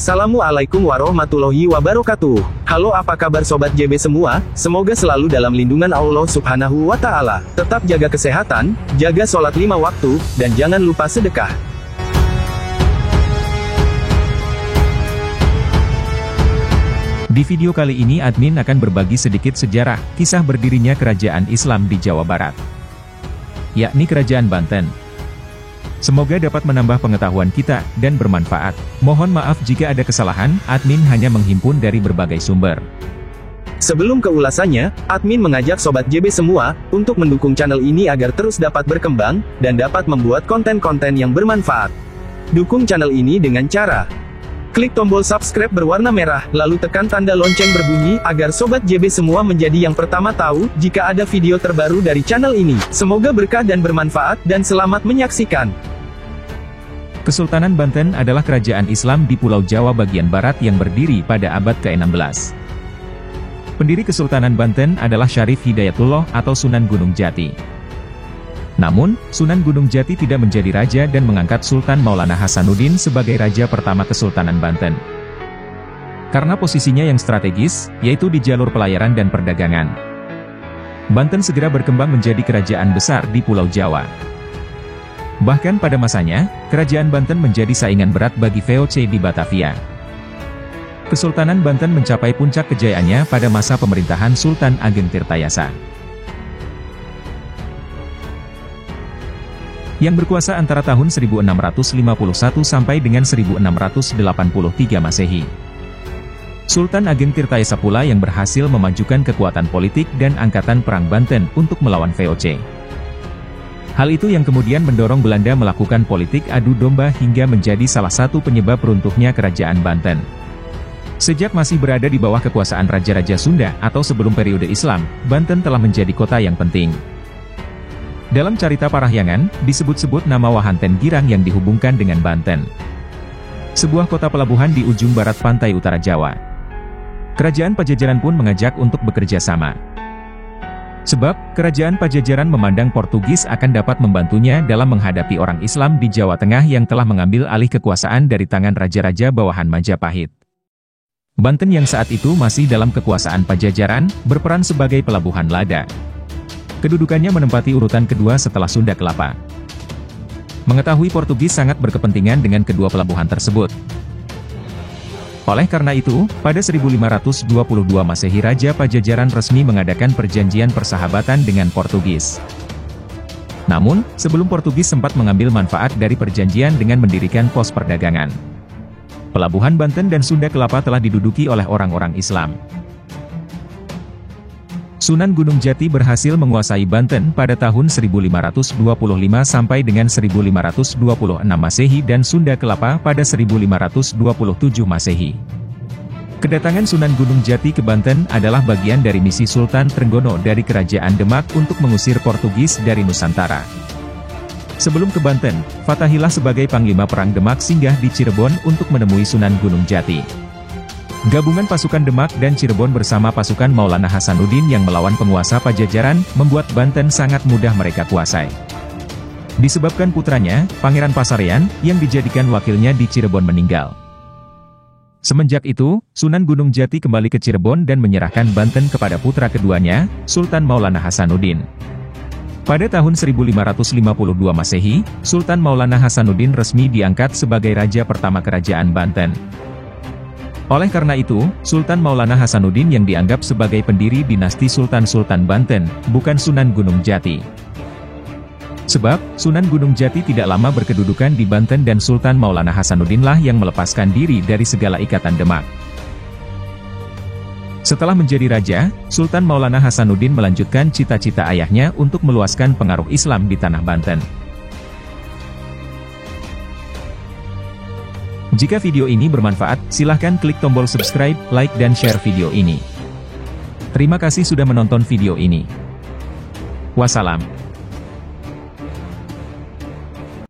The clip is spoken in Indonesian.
Assalamualaikum warahmatullahi wabarakatuh. Halo, apa kabar Sobat JB semua? Semoga selalu dalam lindungan Allah Subhanahu wa Ta'ala. Tetap jaga kesehatan, jaga sholat 5 waktu, dan jangan lupa sedekah. Di video kali ini admin akan berbagi sedikit sejarah kisah berdirinya kerajaan Islam di Jawa Barat, yakni Kerajaan Banten. Semoga dapat menambah pengetahuan kita dan bermanfaat. Mohon maaf jika ada kesalahan, admin hanya menghimpun dari berbagai sumber. Sebelum ke ulasannya, admin mengajak Sobat JB semua untuk mendukung channel ini agar terus dapat berkembang dan dapat membuat konten-konten yang bermanfaat. Dukung channel ini dengan cara klik tombol subscribe berwarna merah, lalu tekan tanda lonceng berbunyi, agar Sobat JB semua menjadi yang pertama tahu jika ada video terbaru dari channel ini. Semoga berkah dan bermanfaat, dan selamat menyaksikan. Kesultanan Banten adalah kerajaan Islam di Pulau Jawa bagian barat yang berdiri pada abad ke-16. Pendiri Kesultanan Banten adalah Syarif Hidayatullah atau Sunan Gunung Jati. Namun, Sunan Gunung Jati tidak menjadi raja dan mengangkat Sultan Maulana Hasanuddin sebagai raja pertama Kesultanan Banten. Karena posisinya yang strategis, yaitu di jalur pelayaran dan perdagangan, Banten segera berkembang menjadi kerajaan besar di Pulau Jawa. Bahkan pada masanya, kerajaan Banten menjadi saingan berat bagi VOC di Batavia. Kesultanan Banten mencapai puncak kejayaannya pada masa pemerintahan Sultan Ageng Tirtayasa, yang berkuasa antara tahun 1651 sampai dengan 1683 Masehi. Sultan Ageng Tirtayasa pula yang berhasil memajukan kekuatan politik dan angkatan perang Banten untuk melawan VOC. Hal itu yang kemudian mendorong Belanda melakukan politik adu domba hingga menjadi salah satu penyebab runtuhnya kerajaan Banten. Sejak masih berada di bawah kekuasaan Raja-Raja Sunda atau sebelum periode Islam, Banten telah menjadi kota yang penting. Dalam carita Parahyangan, disebut-sebut nama Wahanten Girang yang dihubungkan dengan Banten, sebuah kota pelabuhan di ujung barat pantai utara Jawa. Kerajaan Pajajaran pun mengajak untuk bekerja sama. Sebab, kerajaan Pajajaran memandang Portugis akan dapat membantunya dalam menghadapi orang Islam di Jawa Tengah yang telah mengambil alih kekuasaan dari tangan raja-raja bawahan Majapahit. Banten yang saat itu masih dalam kekuasaan Pajajaran, berperan sebagai pelabuhan lada. Kedudukannya menempati urutan kedua setelah Sunda Kelapa. Mengetahui Portugis sangat berkepentingan dengan kedua pelabuhan tersebut. Oleh karena itu, pada 1522 Masehi Raja Pajajaran resmi mengadakan perjanjian persahabatan dengan Portugis. Namun, sebelum Portugis sempat mengambil manfaat dari perjanjian dengan mendirikan pos perdagangan, pelabuhan Banten dan Sunda Kelapa telah diduduki oleh orang-orang Islam. Sunan Gunung Jati berhasil menguasai Banten pada tahun 1525 sampai dengan 1526 Masehi dan Sunda Kelapa pada 1527 Masehi. Kedatangan Sunan Gunung Jati ke Banten adalah bagian dari misi Sultan Trenggono dari Kerajaan Demak untuk mengusir Portugis dari Nusantara. Sebelum ke Banten, Fathahillah sebagai Panglima Perang Demak singgah di Cirebon untuk menemui Sunan Gunung Jati. Gabungan pasukan Demak dan Cirebon bersama pasukan Maulana Hasanuddin yang melawan penguasa Pajajaran, membuat Banten sangat mudah mereka kuasai. Disebabkan putranya, Pangeran Pasarian, yang dijadikan wakilnya di Cirebon meninggal. Semenjak itu, Sunan Gunung Jati kembali ke Cirebon dan menyerahkan Banten kepada putra keduanya, Sultan Maulana Hasanuddin. Pada tahun 1552 Masehi, Sultan Maulana Hasanuddin resmi diangkat sebagai raja pertama kerajaan Banten. Oleh karena itu, Sultan Maulana Hasanuddin yang dianggap sebagai pendiri dinasti Sultan-Sultan Banten, bukan Sunan Gunung Jati. Sebab, Sunan Gunung Jati tidak lama berkedudukan di Banten dan Sultan Maulana Hasanuddinlah yang melepaskan diri dari segala ikatan Demak. Setelah menjadi raja, Sultan Maulana Hasanuddin melanjutkan cita-cita ayahnya untuk meluaskan pengaruh Islam di tanah Banten. Jika video ini bermanfaat, silahkan klik tombol subscribe, like dan share video ini. Terima kasih sudah menonton video ini. Wassalam.